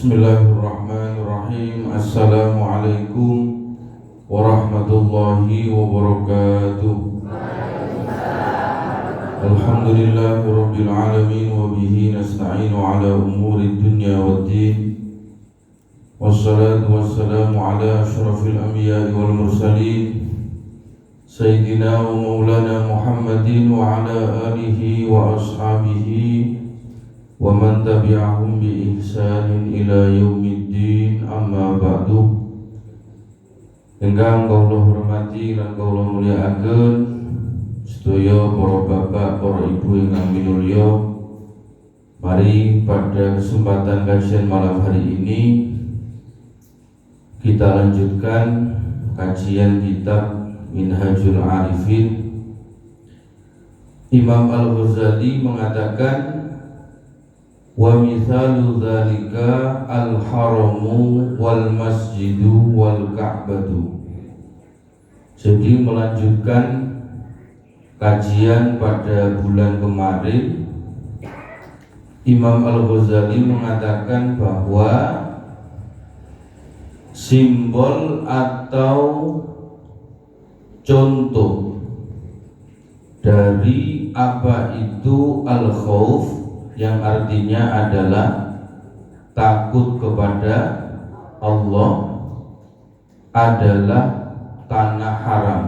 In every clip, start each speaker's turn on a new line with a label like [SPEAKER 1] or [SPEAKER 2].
[SPEAKER 1] Bismillahirrahmanirrahim. Assalamualaikum warahmatullahi wabarakatuh. Alhamdulillahirabbil alamin wa bihi nasta'inu ala umuri dunya waddin. Wassalatu wassalamu ala asyrafil anbiya'i wal mursalin sayyidina wa maulana Muhammadin wa ala alihi wa ashabihi wa man tabi'ahum bi ihsanin ila yaumiddin, amma ba'du. Ingkang kula hormati lan kula mulyakaken sedaya para bapak, para ibu ingkang minulya, mari pada kesempatan kajian malam hari ini kita lanjutkan kajian kitab Minhajul Arifin. Imam Al-Ghazali mengatakan, wa mithalu dzalika al-haramu wal masjidu wal ka'batu. Jadi melanjutkan kajian pada bulan kemarin, Imam Al-Ghazali mengatakan bahwa simbol atau contoh dari apa itu al-khauf, yang artinya adalah takut kepada Allah, adalah tanah haram.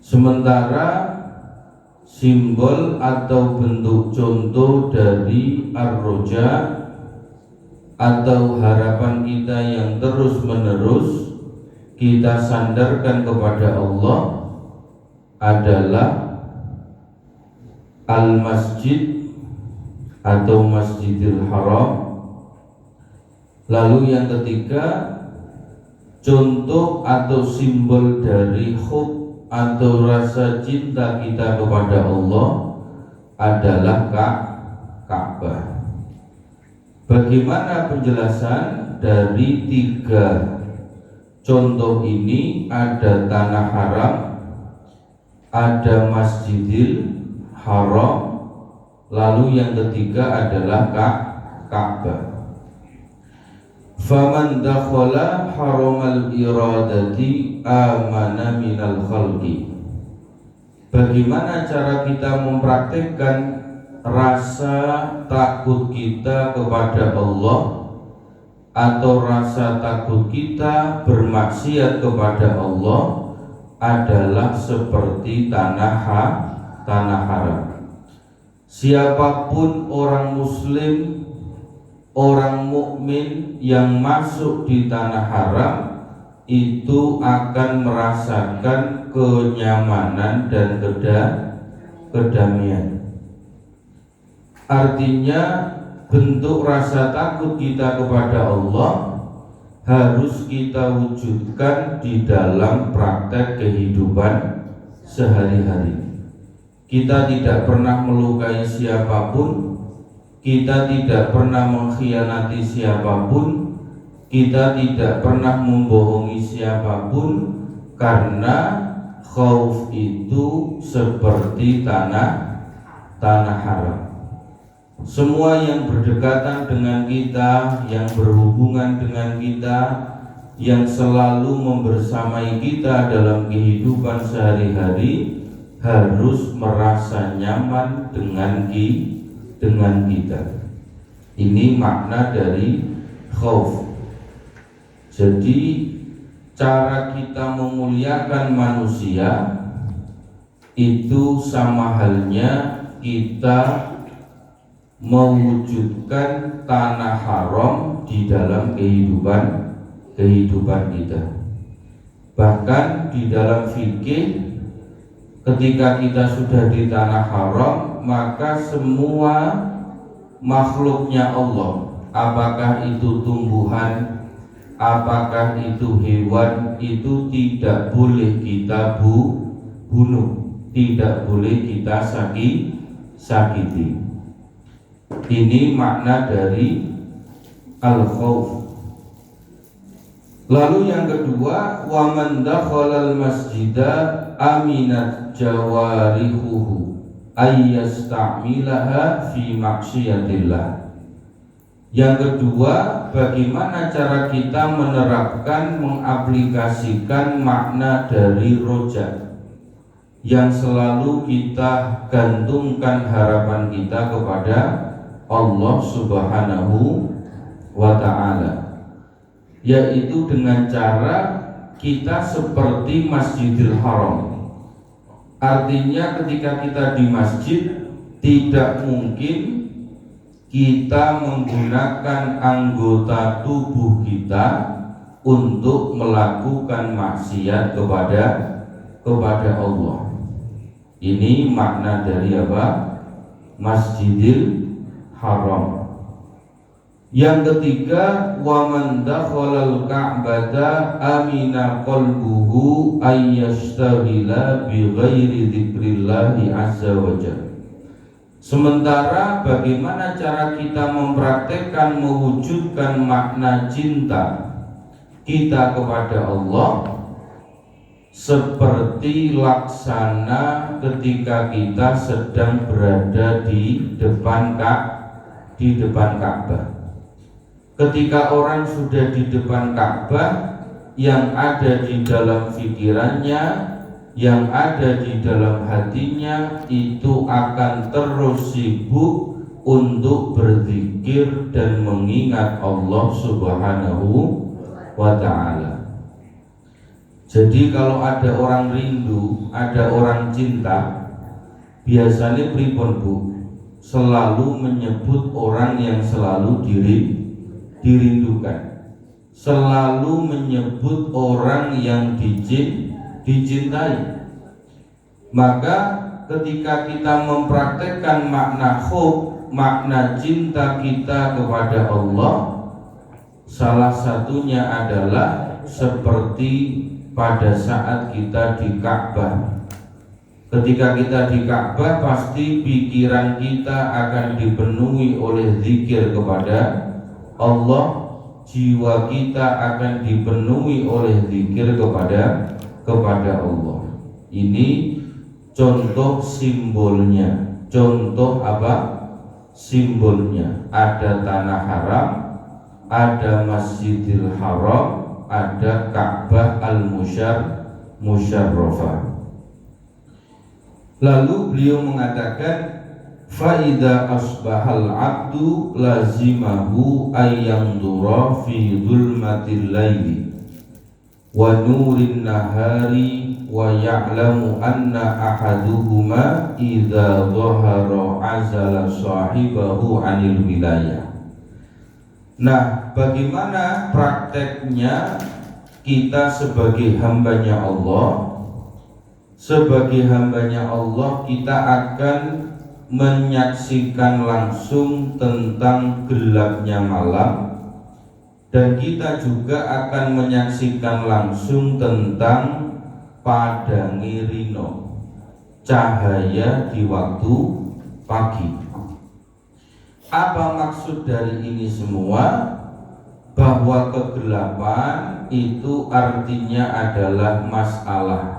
[SPEAKER 1] Sementara simbol atau bentuk contoh dari ar-roja atau harapan kita yang terus menerus kita sandarkan kepada Allah adalah al-masjid atau Masjidil Haram. Lalu yang ketiga, contoh atau simbol dari hub atau rasa cinta kita kepada Allah adalah Ka'bah. Bagaimana penjelasan dari tiga contoh ini? Ada tanah haram, ada Masjidil Haram, lalu yang ketiga adalah Ka'bah. Faman dakhala haramal iradati amana minal khalqi. Bagaimana cara kita mempraktikkan rasa takut kita kepada Allah atau rasa takut kita bermaksiat kepada Allah adalah seperti tanah haram. Siapapun orang muslim, orang mukmin yang masuk di tanah haram itu akan merasakan kenyamanan dan kedamaian. Artinya bentuk rasa takut kita kepada Allah harus kita wujudkan di dalam praktek kehidupan sehari-hari. Kita tidak pernah melukai siapapun, kita tidak pernah mengkhianati siapapun, kita tidak pernah membohongi siapapun, karena khauf itu seperti tanah haram. Semua yang berdekatan dengan kita, yang berhubungan dengan kita, yang selalu membersamai kita dalam kehidupan sehari-hari harus merasa nyaman dengan kita. Ini makna dari khauf. Jadi cara kita memuliakan manusia itu sama halnya kita mewujudkan tanah haram di dalam kehidupan kita. Bahkan di dalam fikih, ketika kita sudah di tanah haram, maka semua makhluknya Allah, apakah itu tumbuhan, apakah itu hewan, itu tidak boleh kita bunuh, tidak boleh kita sakiti. Ini makna dari al-khauf. Lalu yang kedua, wa man dakhalal masjida aminat jawarihuhu ayyasta'milaha fi maksiatillah. Yang kedua, bagaimana cara kita menerapkan, mengaplikasikan makna dari roja yang selalu kita gantungkan harapan kita kepada Allah Subhanahu wa ta'ala, yaitu dengan cara kita seperti Masjidil Haram. Artinya ketika kita di masjid, tidak mungkin kita menggunakan anggota tubuh kita untuk melakukan maksiat kepada Allah. Ini makna dari apa? Masjidil Haram. Yang ketiga, wa man dakhalal ka'bata amina qalbuhu ayyashtagila bi ghairi dzikrillahi azza wa jalla. Sementara bagaimana cara kita mempraktekkan, mewujudkan makna cinta kita kepada Allah, seperti laksana ketika kita sedang berada di depan Ka'bah. Ketika orang sudah di depan Ka'bah, yang ada di dalam pikirannya, yang ada di dalam hatinya itu akan terus sibuk untuk berzikir dan mengingat Allah Subhanahu wa ta'ala. Jadi kalau ada orang rindu, ada orang cinta, biasanya pripun Bu? Selalu menyebut orang yang selalu dirindukan, selalu menyebut orang yang dicintai. Maka ketika kita mempraktekkan makna hub, makna cinta kita kepada Allah, salah satunya adalah seperti pada saat kita di Ka'bah. Ketika kita di Ka'bah, pasti pikiran kita akan dipenuhi oleh zikir kepada Allah, jiwa kita akan dipenuhi oleh zikir kepada Allah. Ini contoh simbolnya. Contoh apa? Simbolnya. Ada tanah haram, ada Masjidil Haram, ada Ka'bah al-Musyarrafah. Lalu beliau mengatakan, faida asbahal abdu lazimahu ayyandura fi dhulmatil laili wa nurin nahari wa ya'lamu anna ahaduhuma idza dhahara azala sahibahu anil wilayah. Nah, bagaimana prakteknya kita sebagai hambanya Allah? Sebagai hambanya Allah, kita akan menyaksikan langsung tentang gelapnya malam, dan kita juga akan menyaksikan langsung tentang padangi rino, cahaya di waktu pagi. Apa maksud dari ini semua? Bahwa kegelapan itu artinya adalah masalah.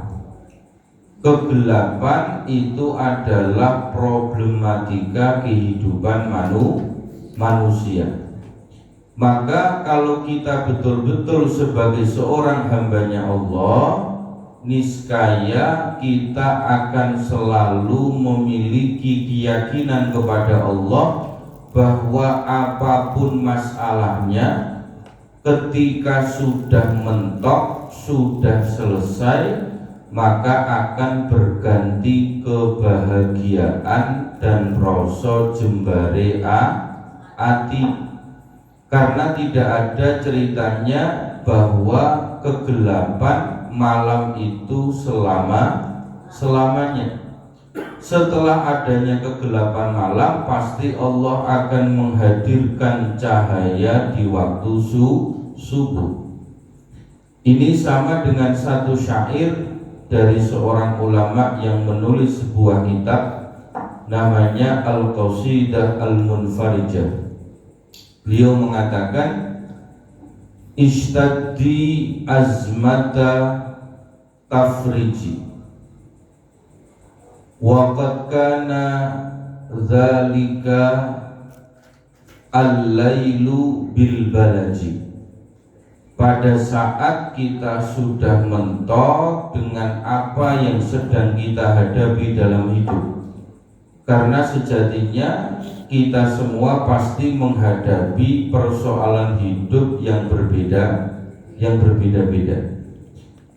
[SPEAKER 1] Kegelapan itu adalah problematika kehidupan manusia. Maka kalau kita betul-betul sebagai seorang hambanya Allah, niscaya kita akan selalu memiliki keyakinan kepada Allah bahwa apapun masalahnya, ketika sudah mentok, sudah selesai, maka akan berganti kebahagiaan dan rasa jembare ati. Karena tidak ada ceritanya bahwa kegelapan malam itu selamanya. Setelah adanya kegelapan malam, pasti Allah akan menghadirkan cahaya di waktu subuh. Ini sama dengan satu syair dari seorang ulama yang menulis sebuah kitab namanya Al-Qasidah Al-Munfarijah. Beliau mengatakan, ishtaddi azmata tafriji wa qad kana dzalika al-lailu bil balaji. Pada saat kita sudah mentok dengan apa yang sedang kita hadapi dalam hidup. Karena sejatinya kita semua pasti menghadapi persoalan hidup yang berbeda-beda.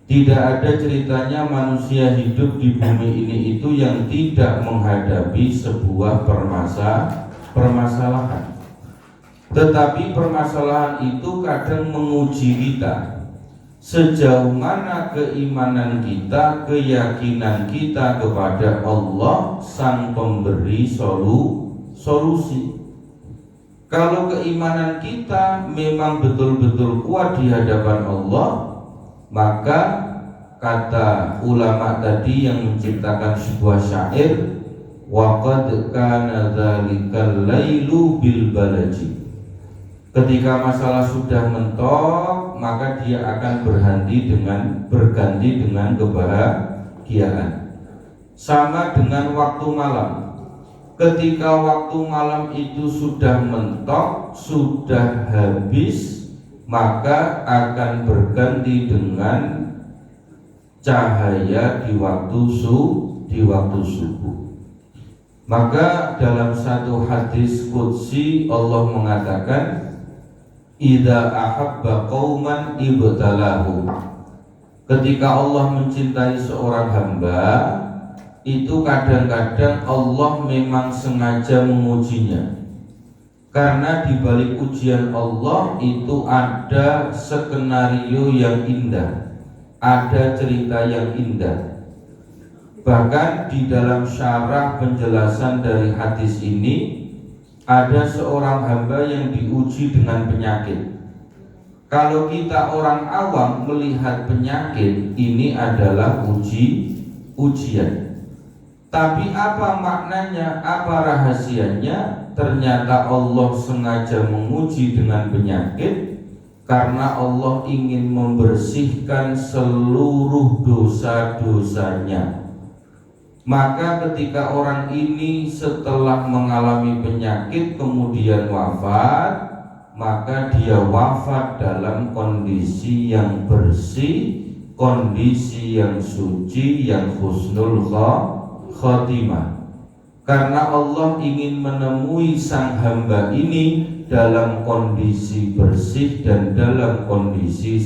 [SPEAKER 1] Tidak ada ceritanya manusia hidup di bumi ini itu yang tidak menghadapi sebuah permasalahan. Tetapi permasalahan itu kadang menguji kita. Sejauh mana keimanan kita, keyakinan kita kepada Allah sang pemberi solusi. Kalau keimanan kita memang betul-betul kuat di hadapan Allah, maka kata ulama tadi yang menciptakan sebuah syair, waqad kana dzalikal lailu bil balaji. Ketika masalah sudah mentok, maka dia akan berganti dengan kebahagiaan. Sama dengan waktu malam. Ketika waktu malam itu sudah mentok, sudah habis, maka akan berganti dengan cahaya di waktu subuh. Maka dalam satu hadis qudsi Allah mengatakan, idza ahabba qauman ibtalahu. Ketika Allah mencintai seorang hamba, itu kadang-kadang Allah memang sengaja mengujinya. Karena di balik ujian Allah itu ada skenario yang indah, ada cerita yang indah. Bahkan di dalam syarah penjelasan dari hadis ini, ada seorang hamba yang diuji dengan penyakit. Kalau kita orang awam melihat penyakit, ini adalah ujian. Tapi apa maknanya, apa rahasianya? Ternyata Allah sengaja menguji dengan penyakit karena Allah ingin membersihkan seluruh dosa-dosanya. Maka ketika orang ini setelah mengalami penyakit kemudian wafat, maka dia wafat dalam kondisi yang bersih, kondisi yang suci, yang husnul khotimah. Karena Allah ingin menemui sang hamba ini dalam kondisi bersih dan dalam kondisi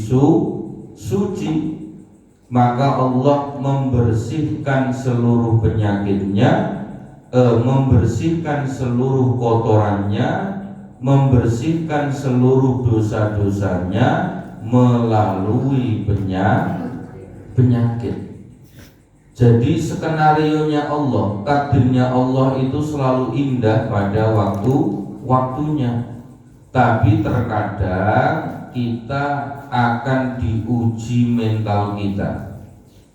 [SPEAKER 1] suci. Maka Allah membersihkan seluruh penyakitnya, membersihkan seluruh kotorannya, membersihkan seluruh dosa-dosanya melalui penyakit. Jadi skenarionya Allah, takdirnya Allah itu selalu indah pada waktunya. Tapi terkadang kita akan diuji mental kita,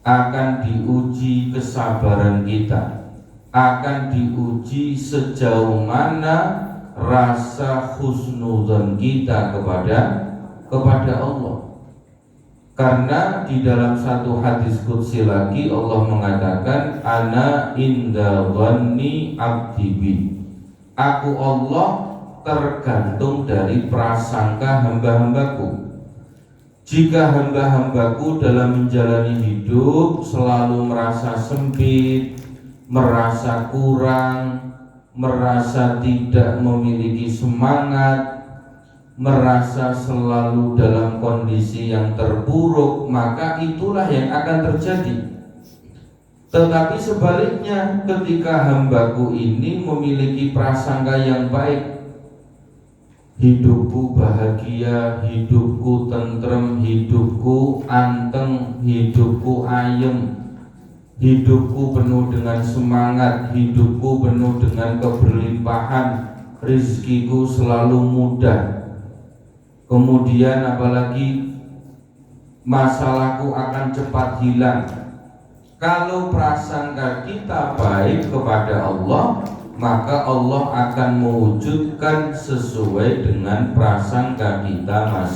[SPEAKER 1] akan diuji kesabaran kita, akan diuji sejauh mana rasa husnudzon kita kepada Allah. Karena di dalam satu hadis qudsi lagi Allah mengatakan, ana inda dhanni abdi bi. Aku Allah tergantung dari prasangka hamba-hambaku. Jika hamba-hambaku dalam menjalani hidup selalu merasa sempit, merasa kurang, merasa tidak memiliki semangat, merasa selalu dalam kondisi yang terpuruk, maka itulah yang akan terjadi. Tetapi sebaliknya, ketika hambaku ini memiliki prasangka yang baik, hidupku bahagia, hidupku tentrem, hidupku anteng, hidupku ayem, hidupku penuh dengan semangat, hidupku penuh dengan keberlimpahan, rizkiku selalu mudah. Kemudian apalagi masalahku akan cepat hilang. Kalau prasangka kita baik kepada Allah, maka Allah akan mewujudkan sesuai dengan prasangka kita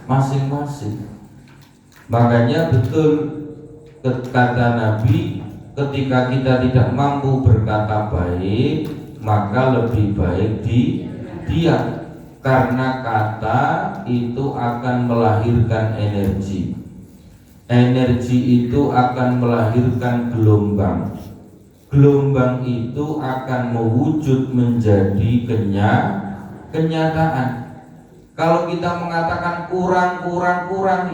[SPEAKER 1] masing-masing. Makanya betul kata Nabi, ketika kita tidak mampu berkata baik, maka lebih baik diam, karena kata itu akan melahirkan energi. Energi itu akan melahirkan gelombang. Gelombang itu akan mewujud menjadi kenyataan. Kalau kita mengatakan kurang,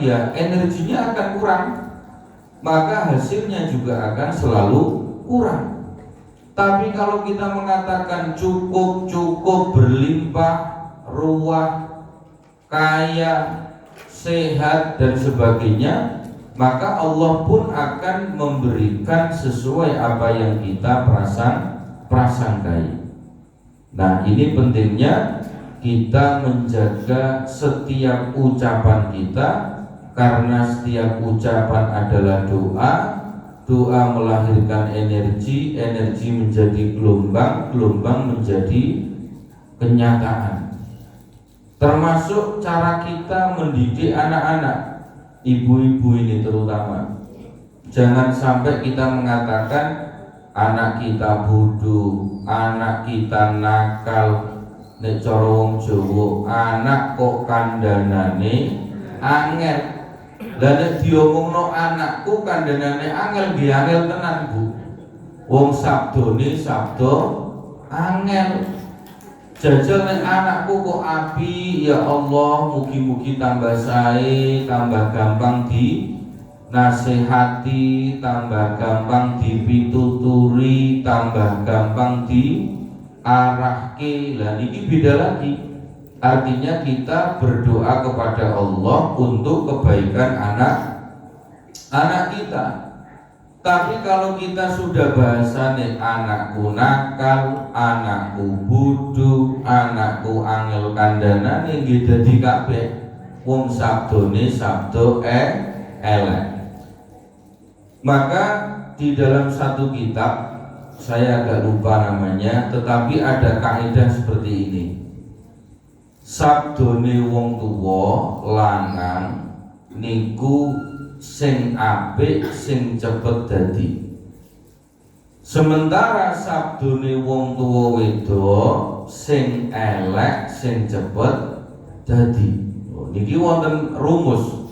[SPEAKER 1] ya energinya akan kurang, maka hasilnya juga akan selalu kurang. Tapi kalau kita mengatakan cukup, berlimpah, ruah, kaya, sehat dan sebagainya, maka Allah pun akan memberikan sesuai apa yang kita prasangkai. Nah, ini pentingnya kita menjaga setiap ucapan kita, karena setiap ucapan adalah doa. Doa melahirkan energi, energi menjadi gelombang, gelombang menjadi kenyataan. Termasuk cara kita mendidik anak-anak, ibu-ibu ini terutama. Jangan sampai kita mengatakan anak kita bodoh, anak kita nakal. Nek cara wong Jawa, anak kok kandhanane angel. Lah nek diomongno anakku kandhanane angel, nggih angel tenan, Bu. Wong sabdone sabda angel. Jajal nek anakku kok api, ya Allah, mugi-mugi tambah sae, tambah gampang di nasihati, tambah gampang dipituturi, tambah gampang diarahke. Lah niki beda lagi. Artinya kita berdoa kepada Allah untuk kebaikan anak kita. Tapi kalau kita sudah bahasane anakku nakal, anakku bodoh, anakku angel kandhanane, nggih dadi kabeh wong sabdone sabda elek. Maka di dalam satu kitab, saya agak lupa namanya, tetapi ada kaidah seperti ini. Sabdone wong tuwa lanang niku sing apik, sing cepet dadi. Sementara sabdone wong tuwa wedok sing elek, sing cepet dadi. Niki wonten rumus.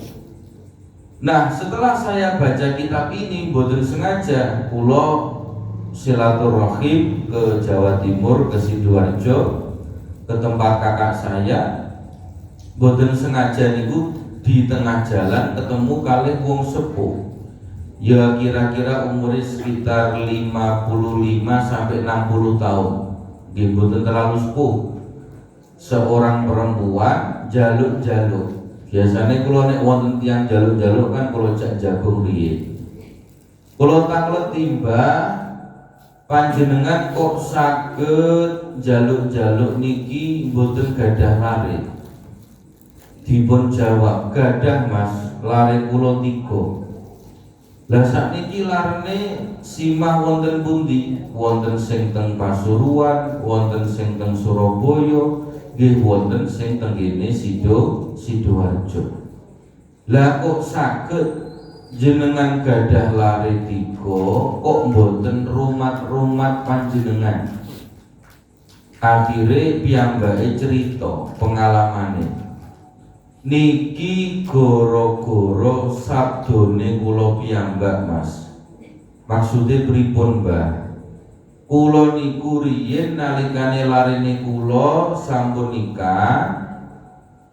[SPEAKER 1] Nah, setelah saya baca kitab ini, mboten sengaja kula silaturahim ke Jawa Timur, ke Sidoarjo, ke tempat kakak saya. Mboten sengaja niku di tengah jalan ketemu kalih wong sepuh. Ya kira-kira umurnya sekitar 55 sampai 60 tahun. Nggih mboten terlalu sepuh. Seorang perempuan jaluk-jaluk. Biasanya kalau nek wonten tiyang jaluk-jaluk kan kalau cak jagung riyin. Kalau taklet timba panjenengan kok saged jaluk-jaluk niki mboten gadah lare. Dipun jawab, gadah Mas, lare kula 3. Lah sakniki larene simah wonten pundi? Wonten sing teng Pasuruan, wonten sing teng Surabaya, nggih wonten sing teng kene Sidoarjo. Lah kok saged jenengan gadah lare 3 kok mboten rumat-rumat panjenengan? Akhire piyambake cerita pengalamane. Niki goro-goro sabdone kula piyambak Mas. Maksudnya pripun Mbah? Kula niku riyen nalikane larene kula sampun nikah,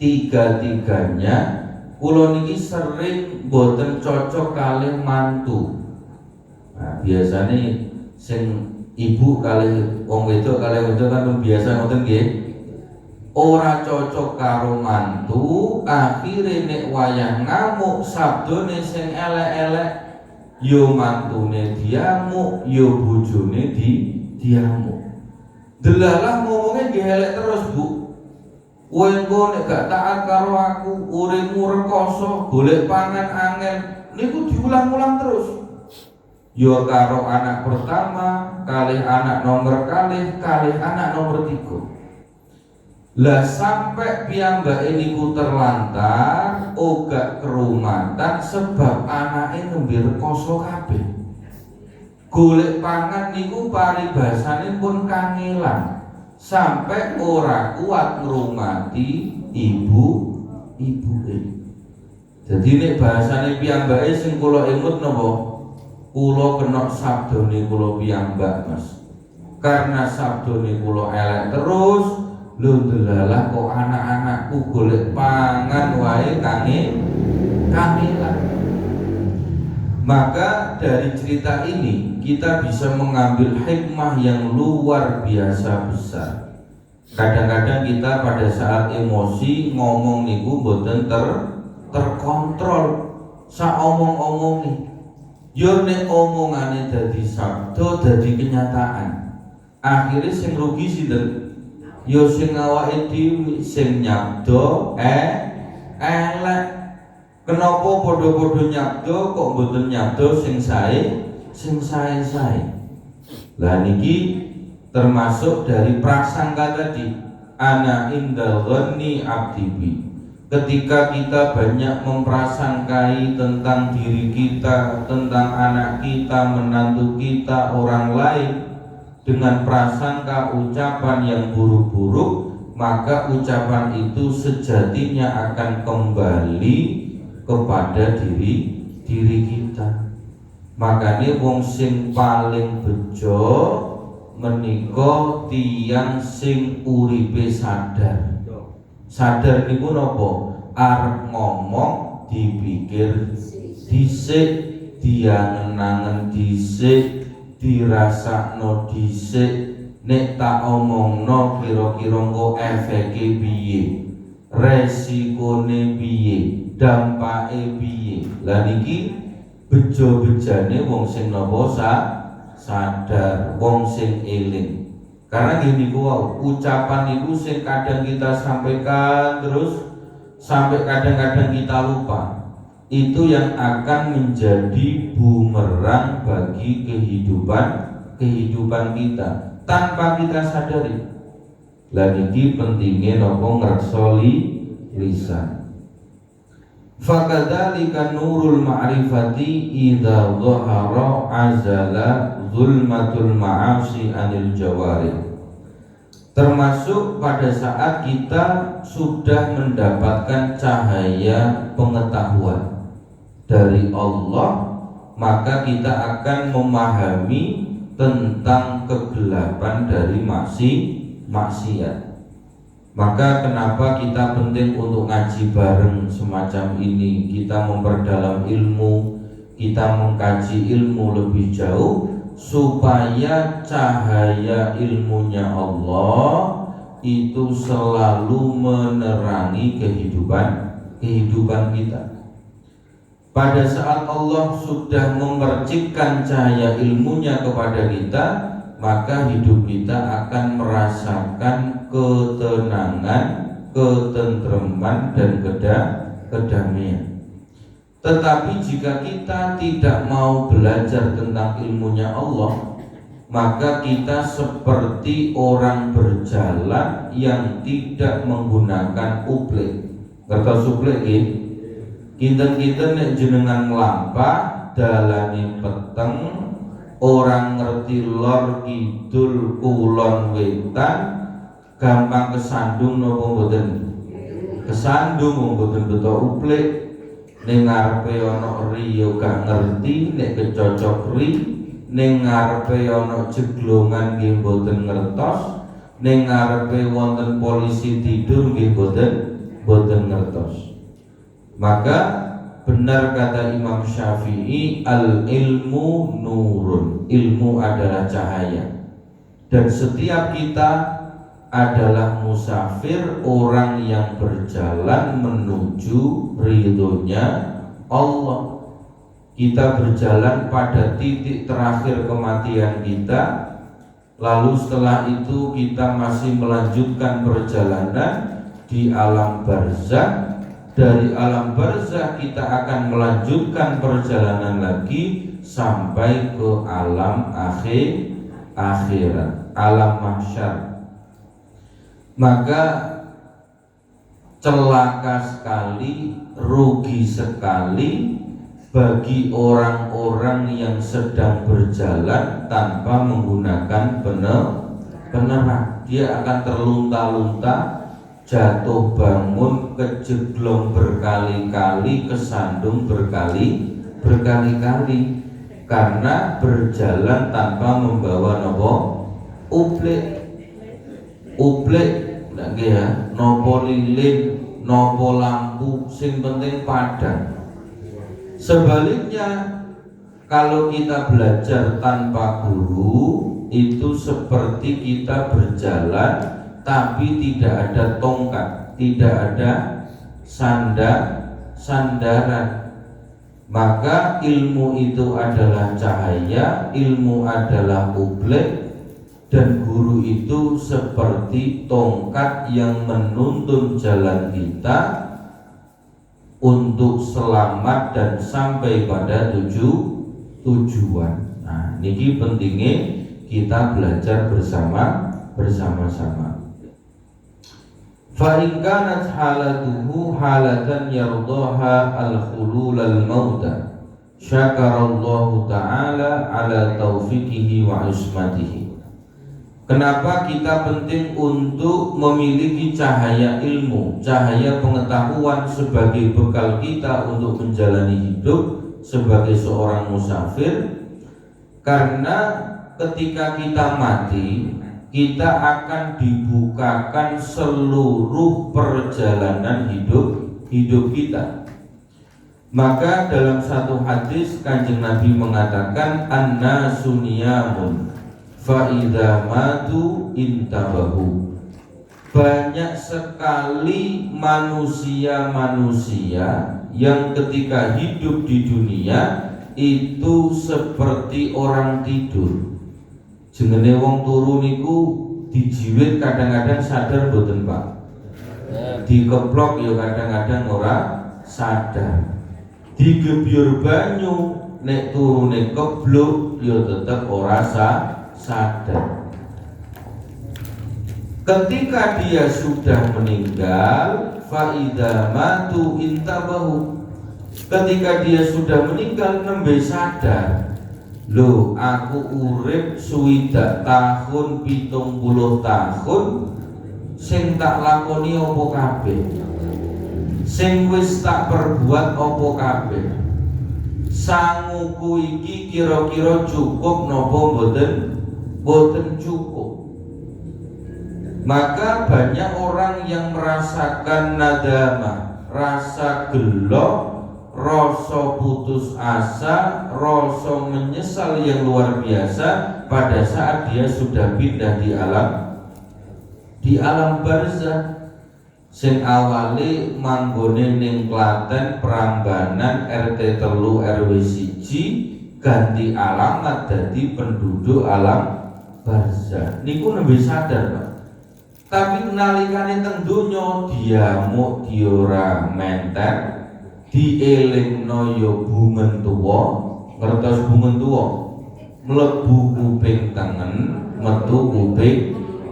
[SPEAKER 1] tiga-tiganya kula niki sering boten cocok kalih mantu. Nah, biasane sing ibu kalih wong wedok kan biasa ngoten nggih. Ora cocok karo mantu, akhire nek wayah ngamuk sabdone sing elek-elek, yo mantune diamuk, yo bojone diamuk. Delalah ngomongnya nggih elek terus, Bu. Kowe engko nek gak taat karo aku, uripmu rekoso, golek pangan angel. Niku diulang-ulang terus. Yo karo anak pertama, kalih anak nomor kalih anak nomor 3. Lah sampai piyambake niku terlantar, ogak kerumatan sebab anake nembe rekoso kabeh. Golek pangan niku paribasane pun kangelan. sampai ora kuat ngrumati ibuke. Jadi nek bahasane piyambake sing kula emut napa? Kula kena sabdane kula piyambak, Mas. Karena sabdane kula elek terus, lho delalah kok anak-anakku golek pangan wae kangelan. Maka dari cerita ini kita bisa mengambil hikmah yang luar biasa besar. Kadang-kadang kita pada saat emosi ngomong niku mboten terkontrol, sak omong-omongi. Yo nek omongane dadi sabda, dadi kenyataan. Akhirnya sing rugi sinten? Yo sing awake dhewe sing nyabda elek. Kenapa padha-padha nyabda kok mboten nyabda sing sae? Lah niki termasuk dari prasangka tadi, ana indal ghanni abdi. Ketika kita banyak memprasangkai tentang diri kita, tentang anak kita, menantu kita, orang lain dengan prasangka ucapan yang buruk-buruk, maka ucapan itu sejatinya akan kembali kepada diri kita. Makanya wong sing paling bejo menika tiyang sing uripe sadar. Sadar niku napa? Arep ngomong dipikir dhisik, diangen-angen dhisik, dirasakno dhisik, nek tak omongno kira-kira engko efeke piye, resikone piye, dampake piye. Lah niki bejo-bejane wong sing napa sadar, wong sing eling. Karena gini ucapan itu sing kadang kita sampaikan terus sampai kadang-kadang kita lupa. Itu yang akan menjadi bumerang bagi kehidupan kita tanpa kita sadari. Lah iki pentingnya nopo ngrekso lisan. Fakadzalika nurul ma'rifati idza dhahara azala zulmatul ma'asi anil jawari. Termasuk pada saat kita sudah mendapatkan cahaya pengetahuan dari Allah, maka kita akan memahami tentang kegelapan dari maksiat. Maka kenapa kita penting untuk ngaji bareng semacam ini, kita memperdalam ilmu, kita mengkaji ilmu lebih jauh, supaya cahaya ilmunya Allah itu selalu menerangi kehidupan kita. Pada saat Allah sudah memercikkan cahaya ilmunya kepada kita, maka hidup kita akan merasakan ketenangan, ketentreman dan kedamaian. Tetapi jika kita tidak mau belajar tentang ilmunya Allah, maka kita seperti orang berjalan yang tidak menggunakan uplik. Kata suplik nggih, kinten-kinten nek jenengan nglampah dalane peteng, orang ngerti lor kidul kulon wetan, gampang kesandung napa mboten? Kesandung mboten beto uplik. Ning ngarepe ana ri yo gak ngerti, nek kecocok ri, ning ngarepe ana jeglongan nggih mboten ngertos, ning ngarepe wonten polisi tidur nggih mboten ngertos. Maka benar kata Imam Syafi'i, al ilmu nurun, ilmu adalah cahaya. Dan setiap kita adalah musafir, orang yang berjalan menuju ridhonya Allah. Kita berjalan pada titik terakhir kematian kita, lalu setelah itu kita masih melanjutkan perjalanan di alam barzakh. Dari alam barzakh kita akan melanjutkan perjalanan lagi sampai ke alam akhirat, alam mahsyar. Maka celaka sekali, rugi sekali bagi orang-orang yang sedang berjalan tanpa menggunakan beneran dia akan terlunta-lunta, jatuh bangun, kejeglong berkali-kali, kesandung berkali-kali karena berjalan tanpa membawa uplik lagi ya, nopo lilin, nopo lampu, sing penting padang. Sebaliknya kalau kita belajar tanpa guru, itu seperti kita berjalan tapi tidak ada tongkat, tidak ada sandaran. Maka ilmu itu adalah cahaya, ilmu adalah ublik, dan guru itu seperti tongkat yang menuntun jalan kita untuk selamat dan sampai pada tujuan. Nah, ini pentingnya kita belajar bersama-sama. Fa in kanat halatuhu halatan yardaha al-khulul al-mauta syakarallahu ta'ala ala taufiqihi wa ismatihi. Kenapa kita penting untuk memiliki cahaya ilmu, cahaya pengetahuan sebagai bekal kita untuk menjalani hidup sebagai seorang musafir? Karena ketika kita mati, kita akan dibukakan seluruh perjalanan hidup kita. Maka dalam satu hadis Kanjeng Nabi mengatakan an-nasu niyamun fa idza matu intabahu. Banyak sekali manusia-manusia yang ketika hidup di dunia itu seperti orang tidur. Jenenge wong turu niku dijiwit kadang-kadang sadar mboten Pak. Dikeplok ya kadang-kadang ora sadar. Digebyur banyu nek turune keblok ya tetep ora sadar. Ketika dia sudah meninggal, faida matu intabahu. Ketika dia sudah meninggal nembe sadar. Loh, aku urip swidak tahun 70 tahun sing tak lakoni apa kabeh? Sing wis tak perbuat apa kabeh? Sanguku iki kira-kira cukup napa mboten cukup. Maka banyak orang yang merasakan nadamah, rasa gelo, rasa putus asa, rasa menyesal yang luar biasa pada saat dia sudah pindah di alam barzah. Sing awale manggone ning Klaten Prambanan RT 3 RW 1 ganti alamat dadi penduduk alam barzah. Niku nembe sadar, Pak. Tapi nalikane teng donya diamuk diora menter, dielingno ya bungen tuwa, ngertos bungen tuwa, mlebu kuping tengen, metu kuping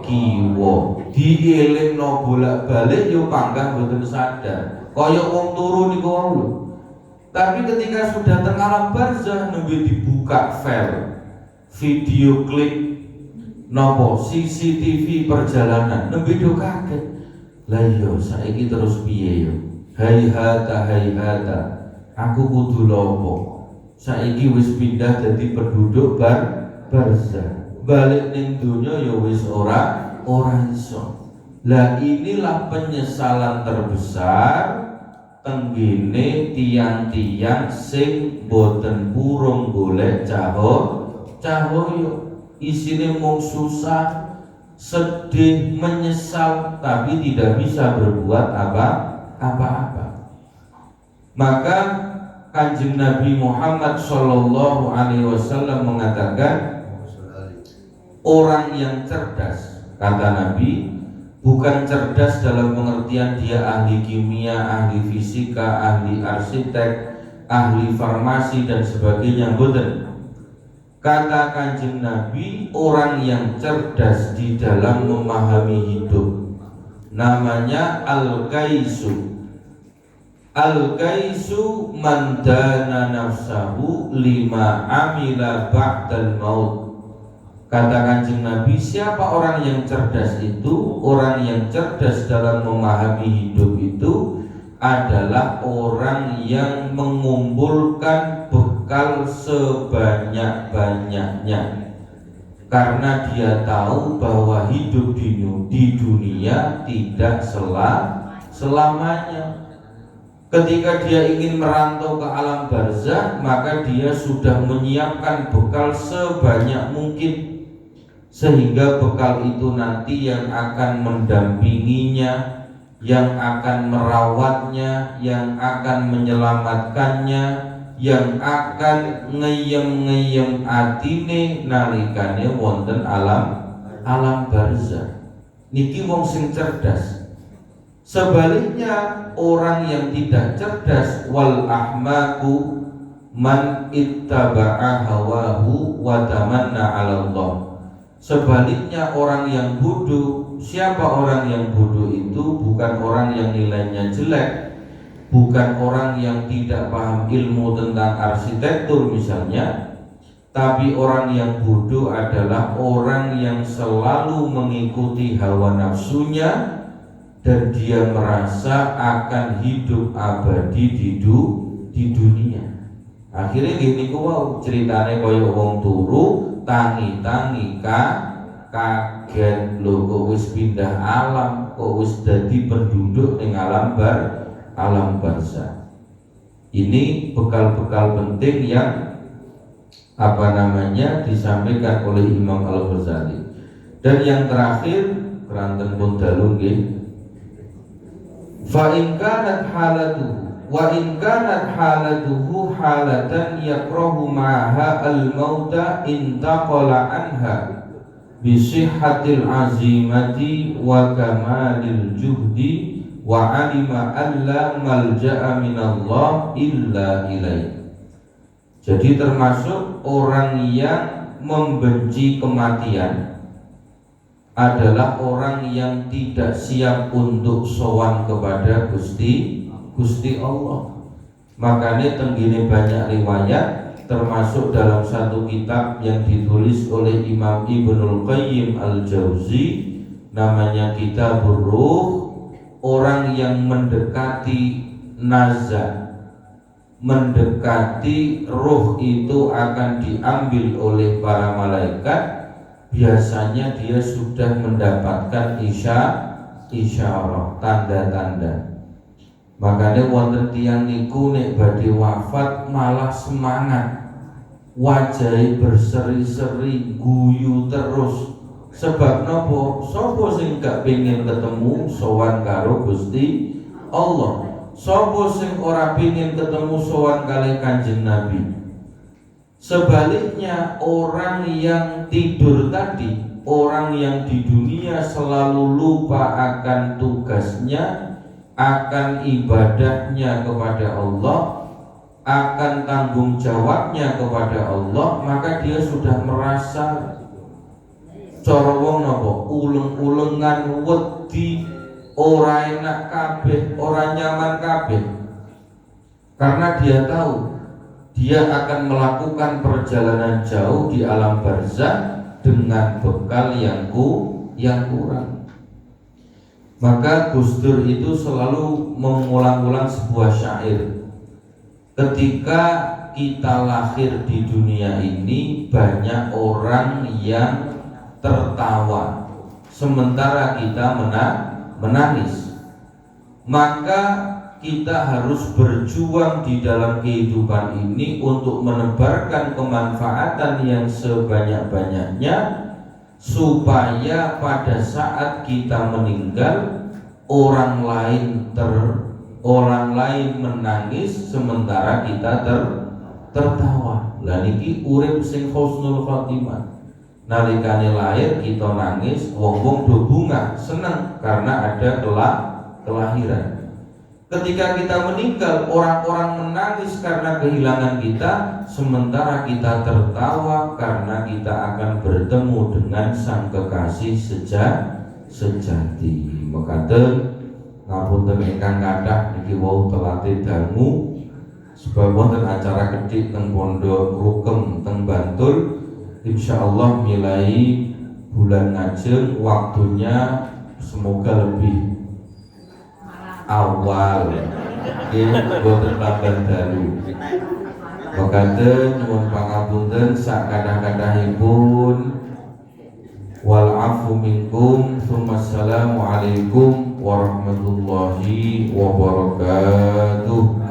[SPEAKER 1] kiwa. Dielingno bolak-balik ya panggah mboten sadar. Kaya wong turu niku wae. Tapi ketika sudah teng alam barzah nembe dibuka file video klip nopo CCTV perjalanan nembe do kaget. Lah iya saiki terus piye yo? Hayhata aku kudu lopo. Saiki wis pindah dadi penduduk barzah. Balik ning donya ya wis ora iso. Lah inilah penyesalan terbesar tenggene tiang-tiang sing boten purung golek cahaya. Isine mung susah, sedih, menyesal tapi tidak bisa berbuat apa-apa. Maka Kanjeng Nabi Muhammad sallallahu alaihi wasallam mengatakan orang yang cerdas, kata Nabi, bukan cerdas dalam pengertian dia ahli kimia, ahli fisika, ahli arsitek, ahli farmasi dan sebagainya, bukan. Kata Kanjeng Nabi, orang yang cerdas di dalam memahami hidup namanya al-kaisu. Al-kaisu man dana nafsahu lima amila ba'dal maut. Kata Kanjeng Nabi, siapa orang yang cerdas itu? Orang yang cerdas dalam memahami hidup itu adalah orang yang mengumpulkan bekal sebanyak-banyaknya, karena dia tahu bahwa hidup di dunia tidak selamanya. Ketika dia ingin merantau ke alam barzakh, maka dia sudah menyiapkan bekal sebanyak mungkin, sehingga bekal itu nanti yang akan mendampinginya, yang akan merawatnya, yang akan menyelamatkannya, yang akan ngeyem atine nalikane wonten alam barzakh. Niki wong sing cerdas. Sebaliknya orang yang tidak cerdas, wal ahmaku man ittaba'a hawahu wa tamanna 'ala Allah. Sebaliknya orang yang bodoh, siapa orang yang bodoh itu? Bukan orang yang nilainya jelek, bukan orang yang tidak paham ilmu tentang arsitektur misalnya, tapi orang yang bodoh adalah orang yang selalu mengikuti hawa nafsunya dan dia merasa akan hidup abadi di dunia. Akhirnya gini ku ceritane kaya wong turu tangi-tangi kaget lho, kok wis pindah alam, kok wis dadi penduduk ning alam barzakh. Ini bekal-bekal penting yang disampaikan oleh Imam Al-Ghazali. Dan yang terakhir, keranten pun dalu nggih, fa in kanat halatuhu wa in kanat halatuhu halatan yakrahu ma'aha al-mauta intaqala anha bi sihhatil azimati wa kamalil juhdi wa alima alla malja'a minallah illa ilaih. Jadi termasuk orang yang membenci kematian adalah orang yang tidak siap untuk sowan kepada Gusti Allah. Makanya tenggine banyak riwayat, termasuk dalam satu kitab yang ditulis oleh Imam Ibnul Qayyim Al-Jauzi, namanya Kitabur Ruh. Orang yang mendekati nazar, mendekati ruh itu akan diambil oleh para malaikat, biasanya dia sudah mendapatkan isyarah, tanda-tanda. Makanya wonten tiyang niku nek badhe wafat malah semangat, wajahnya berseri-seri, guyu terus. Sebab nopo? Sopo sing gak pengen ketemu sowan karo Gusti Allah? Sopo sing ora pengen ketemu sowan kali Kanjeng Nabi? Sebaliknya orang yang tidur tadi, orang yang di dunia selalu lupa akan tugasnya, akan ibadahnya kepada Allah, akan tanggung jawabnya kepada Allah, maka dia sudah merasa cara wong napa uleng-ulengan, wedi, ora enak kabeh, ora nyaman kabeh. Karena dia tahu dia akan melakukan perjalanan jauh di alam barzakh dengan bekal yang kurang. Maka Gus Dur itu selalu mengulang-ulang sebuah syair. Ketika kita lahir di dunia ini, banyak orang yang tertawa sementara kita menangis. Maka kita harus berjuang di dalam kehidupan ini untuk menebarkan kemanfaatan yang sebanyak-banyaknya, supaya pada saat kita meninggal orang lain menangis sementara kita tertawa. Lah niki urip sing husnul khotimah. Nalikane lahir kita nangis, wong-wong do bunga seneng karena ada kelahiran. Ketika kita meninggal, orang-orang menangis karena kehilangan kita, sementara kita tertawa karena kita akan bertemu dengan sang kekasih sejati. Mekaten ngapunten ingkang kathah niki wau telate dangu sebab wonten acara gedhe teng Pondok Rukem teng Bantul. insyaallah milai bulan ngajeng waktunya semoga lebih awal boten tambah dalu. Makaten nyuwun pangapunten sak kathah-kathahipun. Wal afu minkum. Assalamualaikum warahmatullahi wabarakatuh.